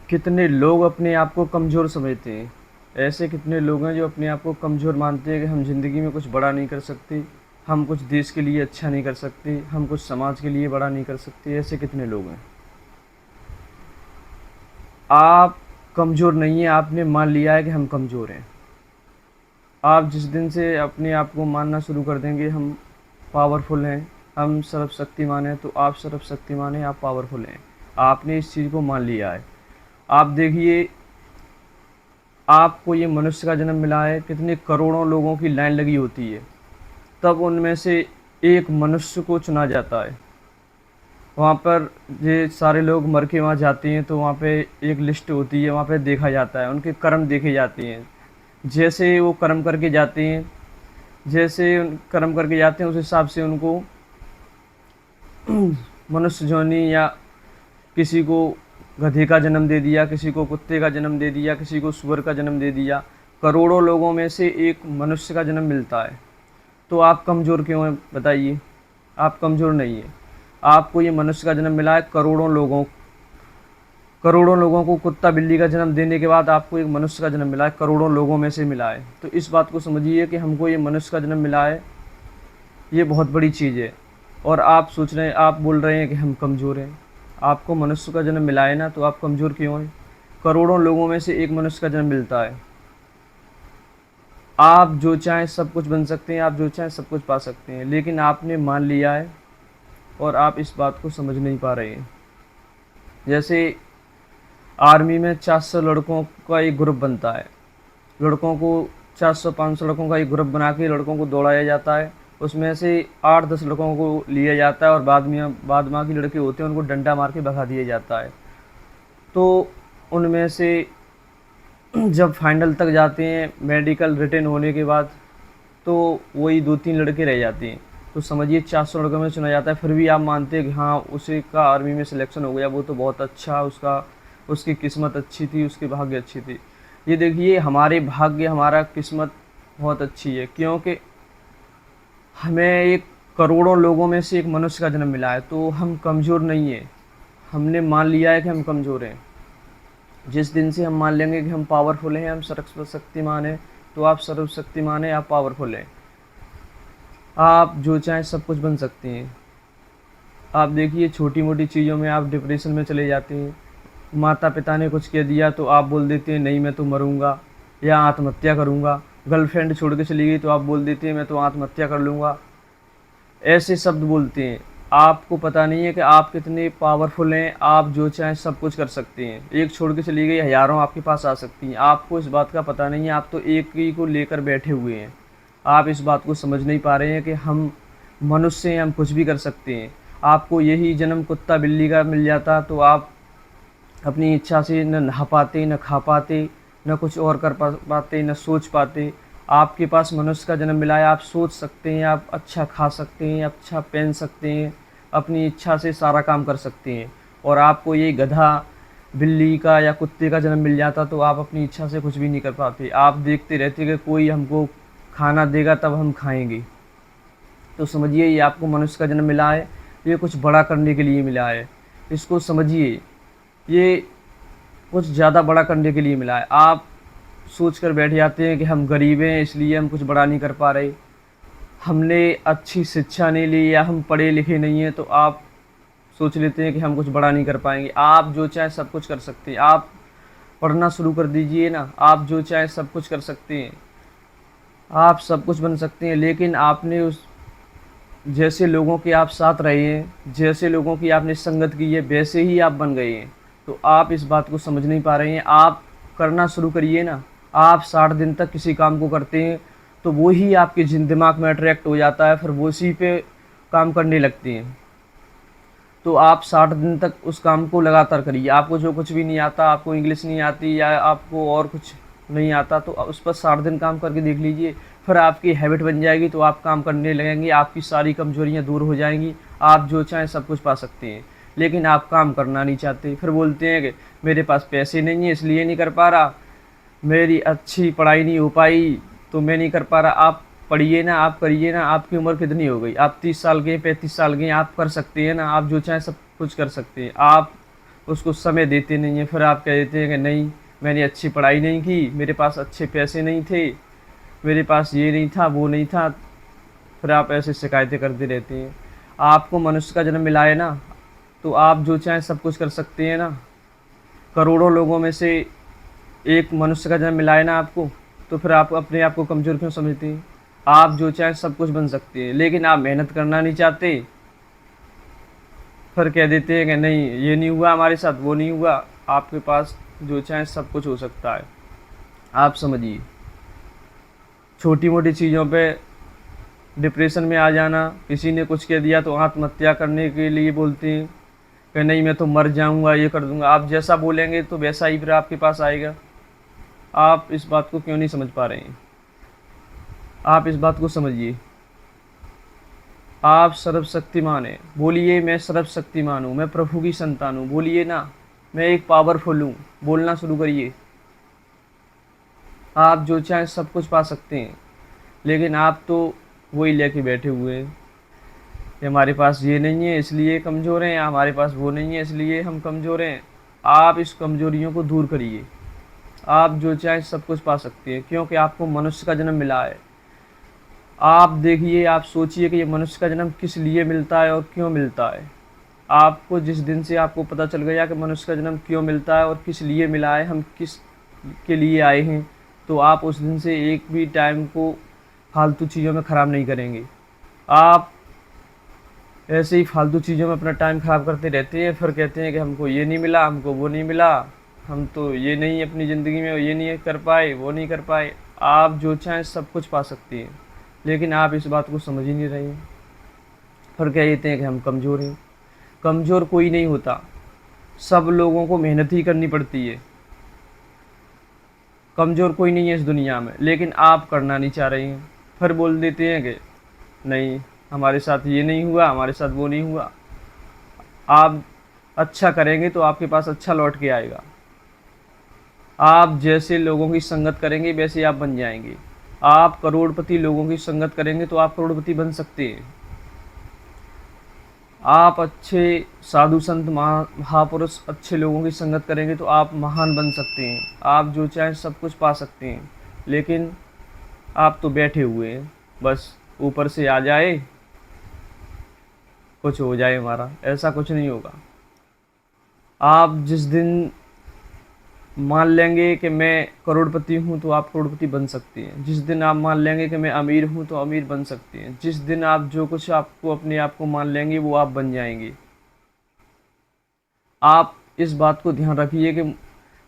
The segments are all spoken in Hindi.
कितने लोग अपने आप को कमज़ोर समझते हैं। ऐसे कितने लोग हैं जो अपने आप को कमज़ोर मानते हैं कि हम ज़िंदगी में कुछ बड़ा नहीं कर सकते, हम कुछ देश के लिए अच्छा नहीं कर सकते, हम कुछ समाज के लिए बड़ा नहीं कर सकते। ऐसे कितने लोग हैं। आप कमज़ोर नहीं हैं, आपने मान लिया है कि हम कमज़ोर हैं। आप जिस दिन से अपने आप को मानना शुरू कर देंगे हम पावरफुल हैं, हम सर्वशक्तिमान हैं, तो आप सर्वशक्तिमान हैं, आप पावरफुल हैं। आपने इस चीज़ को मान लिया है। आप देखिए, आपको ये मनुष्य का जन्म मिला है, कितने करोड़ों लोगों की लाइन लगी होती है, तब उनमें से एक मनुष्य को चुना जाता है। वहाँ पर ये सारे लोग मर के वहाँ जाते हैं, तो वहाँ पे एक लिस्ट होती है, वहाँ पे देखा जाता है, उनके कर्म देखे जाते हैं। जैसे वो कर्म करके जाते हैं, जैसे कर्म करके जाते हैं, उस हिसाब से उनको मनुष्य योनि या किसी को गधे का जन्म दे दिया, किसी को कुत्ते का जन्म दे दिया, किसी को सूअर का जन्म दे दिया। करोड़ों लोगों में से एक मनुष्य का जन्म मिलता है। तो आप कमज़ोर क्यों हैं बताइए? आप कमज़ोर नहीं हैं। आपको ये मनुष्य का जन्म मिला है, करोड़ों लोगों को कुत्ता बिल्ली का जन्म देने के बाद आपको एक मनुष्य का जन्म मिला है, करोड़ों लोगों में से मिला है। तो इस बात को समझिए कि हमको ये मनुष्य का जन्म मिला है, ये बहुत बड़ी चीज़ है। और आप सोच रहे हैं, आप बोल रहे हैं कि हम कमज़ोर हैं। आपको मनुष्य का जन्म मिला है ना, तो आप कमज़ोर क्यों हैं? करोड़ों लोगों में से एक मनुष्य का जन्म मिलता है। आप जो चाहें सब कुछ बन सकते हैं, आप जो चाहें सब कुछ पा सकते हैं, लेकिन आपने मान लिया है और आप इस बात को समझ नहीं पा रहे हैं। जैसे आर्मी में 400 लड़कों का एक ग्रुप बनता है, लड़कों को 400-500 लड़कों का एक ग्रुप बना के लड़कों को दौड़ाया जाता है। उसमें से 8-10 लड़कों को लिया जाता है और बाद बाकी लड़के होते हैं, उनको डंडा मार के भगा दिया जाता है। तो उनमें से जब फाइनल तक जाते हैं, मेडिकल रिटर्न होने के बाद, तो वही 2-3 लड़के रह जाते हैं। तो समझिए 400 लड़कों में चुना जाता है, फिर भी आप मानते हैं कि हाँ उसी का आर्मी में सिलेक्शन हो गया, वो तो बहुत अच्छा, उसकी किस्मत अच्छी थी, उसकी भाग्य अच्छी थी। ये देखिए, हमारे भाग्य, हमारा किस्मत बहुत अच्छी है, क्योंकि हमें एक करोड़ों लोगों में से एक मनुष्य का जन्म मिला है। तो हम कमज़ोर नहीं हैं, हमने मान लिया है कि हम कमज़ोर हैं। जिस दिन से हम मान लेंगे कि हम पावरफुल हैं, हम सर्वशक्तिमान हैं, तो आप सर्वशक्तिमान हैं, आप पावरफुल हैं, आप जो चाहें सब कुछ बन सकते हैं। आप देखिए, छोटी मोटी चीज़ों में आप डिप्रेशन में चले जाते हैं। माता पिता ने कुछ कह दिया तो आप बोल देते हैं नहीं मैं तो मरूंगा या आत्महत्या करूंगा। गर्लफ्रेंड छोड़ के चली गई तो आप बोल देते हैं मैं तो आत्महत्या कर लूँगा। ऐसे शब्द बोलते हैं। आपको पता नहीं है कि आप कितने पावरफुल हैं, आप जो चाहें सब कुछ कर सकते हैं। एक छोड़ के चली गई, हज़ारों आपके पास आ सकती हैं। आपको इस बात का पता नहीं है, आप तो एक ही को लेकर बैठे हुए हैं। आप इस बात को समझ नहीं पा रहे हैं कि हम मनुष्य हैं, हम कुछ भी कर सकते हैं। आपको यही जन्म कुत्ता बिल्ली का मिल जाता तो आप अपनी इच्छा से न नहा पाते, न खा पाते, न कुछ और कर पाते, न सोच पाते। आपके पास मनुष्य का जन्म मिला है, आप सोच सकते हैं, आप अच्छा खा सकते हैं, अच्छा पहन सकते हैं, अपनी इच्छा से सारा काम कर सकते हैं। और आपको ये गधा बिल्ली का या कुत्ते का जन्म मिल जाता तो आप अपनी इच्छा से कुछ भी नहीं कर पाते। आप देखते रहते कि कोई हमको खाना देगा तब हम खाएंगे। तो समझिए, ये आपको मनुष्य का जन्म मिला है, ये कुछ बड़ा करने के लिए मिला है। इसको समझिए, ये कुछ ज़्यादा बड़ा करने के लिए मिला है। आप सोच कर बैठ जाते हैं कि हम गरीब हैं इसलिए हम कुछ बड़ा नहीं कर पा रहे, हमने अच्छी शिक्षा नहीं ली या हम पढ़े लिखे नहीं हैं, तो आप सोच लेते हैं कि हम कुछ बड़ा नहीं कर पाएंगे। आप जो चाहे सब कुछ कर सकते हैं। आप पढ़ना शुरू कर दीजिए ना, आप जो चाहे सब कुछ कर सकते हैं, आप सब कुछ बन सकते हैं। लेकिन आपने उस जैसे लोगों के आप साथ रहे हैं, जैसे लोगों की आपने संगत की है, वैसे ही आप बन गए हैं। तो आप इस बात को समझ नहीं पा रहे हैं। आप करना शुरू करिए ना। आप 60 दिन तक किसी काम को करते हैं तो वो ही आपके दिमाग में अट्रैक्ट हो जाता है, फिर वो उसी पे काम करने लगते हैं। तो आप 60 दिन तक उस काम को लगातार करिए। आपको जो कुछ भी नहीं आता, आपको इंग्लिश नहीं आती या आपको और कुछ नहीं आता, तो उस पर 60 दिन काम करके देख लीजिए। फिर आपकी हैबिट बन जाएगी, तो आप काम करने लगेंगे, आपकी सारी कमजोरियां दूर हो जाएंगी, आप जो चाहें सब कुछ पा सकते हैं। लेकिन आप काम करना नहीं चाहते, फिर बोलते हैं कि मेरे पास पैसे नहीं है इसलिए नहीं कर पा रहा, मेरी अच्छी पढ़ाई नहीं हो पाई तो मैं नहीं कर पा रहा। आप पढ़िए ना, आप करिए ना। आपकी उम्र कितनी हो गई? आप 30 साल के, 35 साल के, आप कर सकते हैं ना। आप जो चाहें सब कुछ कर सकते हैं। आप उसको समय देते नहीं हैं। फिर आप कह देते हैं कि नहीं, मैंने अच्छी पढ़ाई नहीं की, मेरे पास अच्छे पैसे नहीं थे, मेरे पास ये नहीं था, वो नहीं था। फिर आप ऐसे शिकायतें करते रहते हैं। आपको मनुष्य का जन्म मिला है ना, तो आप जो चाहें सब कुछ कर सकते हैं ना। करोड़ों लोगों में से एक मनुष्य का जन्म मिला है ना आपको, तो फिर आप अपने आप को कमज़ोर क्यों समझते हैं? आप जो चाहें सब कुछ बन सकते हैं, लेकिन आप मेहनत करना नहीं चाहते। फिर कह देते हैं कि नहीं, ये नहीं हुआ हमारे साथ, वो नहीं हुआ। आपके पास जो चाहें सब कुछ हो सकता है। आप समझिए, छोटी मोटी चीज़ों पे डिप्रेशन में आ जाना, किसी ने कुछ कह दिया तो आत्महत्या करने के लिए बोलते हैं कि नहीं, मैं तो मर जाऊंगा, ये कर दूंगा। आप जैसा बोलेंगे तो वैसा ही फिर आपके पास आएगा। आप इस बात को क्यों नहीं समझ पा रहे हैं? आप इस बात को समझिए। आप सर्वशक्तिमान हैं, बोलिए मैं सर्वशक्तिमान हूँ, मैं प्रभु की संतान हूँ, बोलिए ना, मैं एक पावरफुल हूँ, बोलना शुरू करिए। आप जो चाहें सब कुछ पा सकते हैं, लेकिन आप तो वही लेके बैठे हुए हैं कि हमारे पास ये नहीं है इसलिए कमज़ोर हैं, हमारे पास वो नहीं है इसलिए हम कमज़ोर हैं। आप इस कमज़ोरियों को दूर करिए। आप जो चाहें सब कुछ पा सकते हैं, क्योंकि आपको मनुष्य का जन्म मिला है। आप देखिए, आप सोचिए कि ये मनुष्य का जन्म किस लिए मिलता है और क्यों मिलता है। आपको जिस दिन से आपको पता चल गया कि मनुष्य का जन्म क्यों मिलता है और किस लिए मिला है, हम किस के लिए आए हैं, तो आप उस दिन से एक भी टाइम को फालतू चीज़ों में ख़राब नहीं करेंगे। आप ऐसे ही फालतू चीज़ों में अपना टाइम ख़राब करते रहते हैं, फिर कहते हैं कि हमको ये नहीं मिला, हमको वो नहीं मिला, हम तो ये नहीं अपनी ज़िंदगी में ये नहीं कर पाए, वो नहीं कर पाए। आप जो चाहें सब कुछ पा सकती हैं, लेकिन आप इस बात को समझ ही नहीं रहे हैं। फिर कह देते हैं कि हम कमज़ोर हैं। कमज़ोर कोई नहीं होता, सब लोगों को मेहनत ही करनी पड़ती है। कमज़ोर कोई नहीं है इस दुनिया में, लेकिन आप करना नहीं चाह रही हैं। फिर बोल देते हैं कि नहीं, हमारे साथ ये नहीं हुआ, हमारे साथ वो नहीं हुआ। आप अच्छा करेंगे तो आपके पास अच्छा लौट के आएगा। आप जैसे लोगों की संगत करेंगे वैसे आप बन जाएंगे। आप करोड़पति लोगों की संगत करेंगे तो आप करोड़पति बन सकते हैं। आप अच्छे साधु संत महापुरुष अच्छे लोगों की संगत करेंगे तो आप महान बन सकते हैं। आप जो चाहें सब कुछ पा सकते हैं, लेकिन आप तो बैठे हुए हैं, बस ऊपर से आ जाए कुछ हो जाए हमारा, ऐसा कुछ नहीं होगा। आप जिस दिन मान लेंगे कि मैं करोड़पति हूँ तो आप करोड़पति बन सकते हैं। जिस दिन आप मान लेंगे कि मैं अमीर हूँ तो अमीर बन सकते हैं। जिस दिन आप जो कुछ आपको अपने आप को मान लेंगे वो आप बन जाएंगे। आप इस बात को ध्यान रखिए कि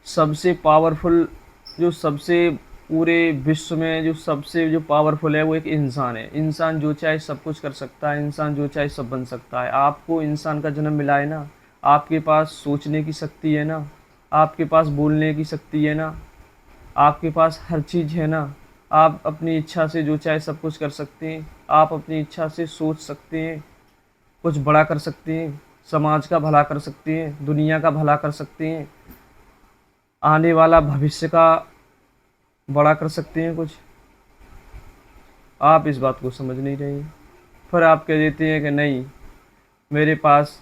सबसे पावरफुल, जो सबसे पूरे विश्व में जो सबसे जो पावरफुल है वो एक इंसान है। इंसान जो चाहे सब कुछ कर सकता है, इंसान जो चाहे सब बन सकता है। आपको इंसान का जन्म मिला है ना, आपके पास सोचने की शक्ति है ना, आपके पास बोलने की शक्ति है ना, आपके पास हर चीज़ है ना। आप अपनी इच्छा से जो चाहे सब कुछ कर सकते हैं। आप अपनी इच्छा से सोच सकते हैं, कुछ बड़ा कर सकते हैं, समाज का भला कर सकते हैं, दुनिया का भला कर सकते हैं, आने वाला भविष्य का बड़ा कर सकते हैं कुछ। आप इस बात को समझ नहीं रहे हैं। फिर आप कह देते हैं कि नहीं, मेरे पास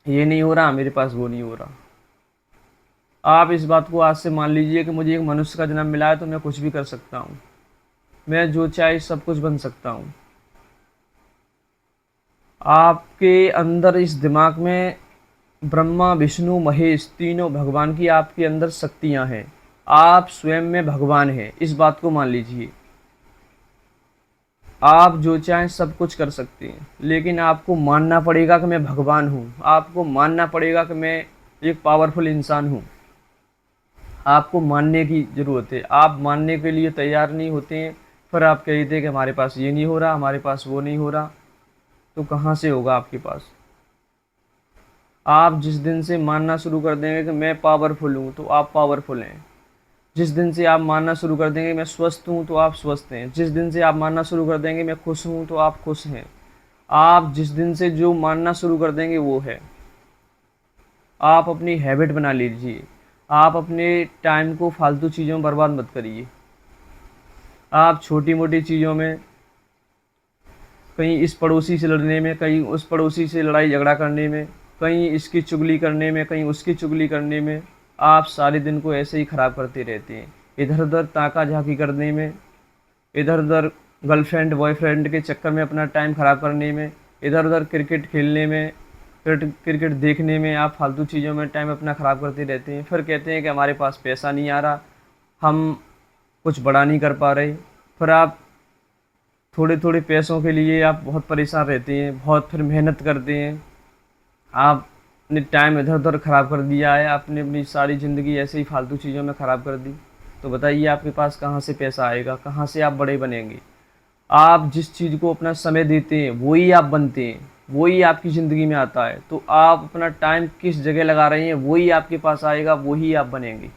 ये नहीं हो रहा, मेरे पास वो नहीं हो रहा। आप इस बात को आज से मान लीजिए कि मुझे एक मनुष्य का जन्म मिला है तो मैं कुछ भी कर सकता हूँ। मैं जो चाहे सब कुछ बन सकता हूँ। आपके अंदर इस दिमाग में ब्रह्मा विष्णु महेश तीनों भगवान की आपके अंदर शक्तियाँ हैं। आप स्वयं में भगवान हैं, इस बात को मान लीजिए। आप जो चाहें सब कुछ कर सकते हैं, लेकिन आपको मानना पड़ेगा कि मैं भगवान हूँ। आपको मानना पड़ेगा कि मैं एक पावरफुल इंसान हूँ। आपको मानने की ज़रूरत है। आप मानने के लिए तैयार नहीं होते हैं। फिर आप कहते हैं कि हमारे पास ये नहीं हो रहा, हमारे पास वो नहीं हो रहा, तो कहाँ से होगा आपके पास? आप जिस दिन से मानना शुरू कर देंगे कि मैं पावरफुल हूँ तो आप पावरफुल हैं। जिस दिन से आप मानना शुरू कर देंगे मैं स्वस्थ हूँ तो आप स्वस्थ हैं। जिस दिन से आप मानना शुरू कर देंगे मैं खुश हूँ तो आप खुश हैं। आप जिस दिन से जो मानना शुरू कर देंगे वो है। आप अपनी हैबिट बना लीजिए। आप अपने टाइम को फालतू चीज़ों में बर्बाद मत करिए। आप छोटी मोटी चीज़ों में, कहीं इस पड़ोसी से लड़ने में, कहीं उस पड़ोसी से लड़ाई झगड़ा करने में, कहीं इसकी चुगली करने में, कहीं उसकी चुगली करने में आप सारे दिन को ऐसे ही ख़राब करते रहते हैं। इधर उधर ताका झाकी करने में, इधर उधर गर्लफ्रेंड बॉयफ्रेंड के चक्कर में अपना टाइम ख़राब करने में, इधर उधर क्रिकेट खेलने में, क्रिकेट देखने में, आप फालतू चीज़ों में टाइम अपना ख़राब करते रहते हैं। फिर कहते हैं कि हमारे पास पैसा नहीं आ रहा, हम कुछ बड़ा नहीं कर पा रहे। फिर आप थोड़े थोड़े पैसों के लिए आप बहुत परेशान रहते हैं, बहुत फिर मेहनत करते हैं। आपने टाइम इधर उधर ख़राब कर दिया है, आपने अपनी सारी ज़िंदगी ऐसे ही फालतू चीज़ों में ख़राब कर दी। तो बताइए आपके पास कहाँ से पैसा आएगा, कहाँ से आप बड़े बनेंगे। आप जिस चीज़ को अपना समय देते हैं वही आप बनते हैं, वही आपकी ज़िंदगी में आता है। तो आप अपना टाइम किस जगह लगा रहे हैं वही आपके पास आएगा, वही आप बनेंगे।